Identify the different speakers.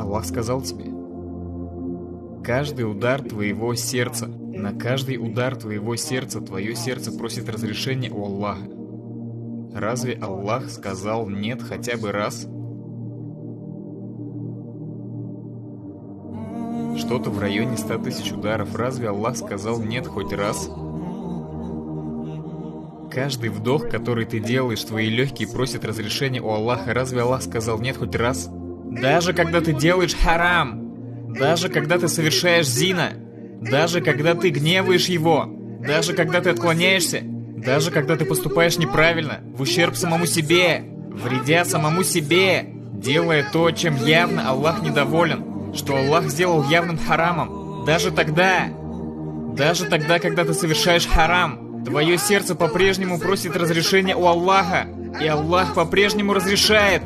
Speaker 1: Аллах сказал тебе: каждый удар твоего сердца, на каждый удар твоего сердца твое сердце просит разрешения у Аллаха. Разве Аллах сказал нет хотя бы раз? Что-то в районе 100 тысяч ударов. Разве Аллах сказал нет хоть раз? Каждый вдох, который ты делаешь, твои легкие просят разрешения у Аллаха. Разве Аллах сказал нет хоть раз? Даже когда ты делаешь харам, даже когда ты совершаешь зина, даже когда ты гневаешь Его, даже когда ты отклоняешься, даже когда ты поступаешь неправильно, в ущерб самому себе, вредя самому себе, делая то, чем явно Аллах недоволен, что Аллах сделал явным харамом, даже тогда, когда ты совершаешь харам, твое сердце по-прежнему просит разрешения у Аллаха, и Аллах по-прежнему разрешает.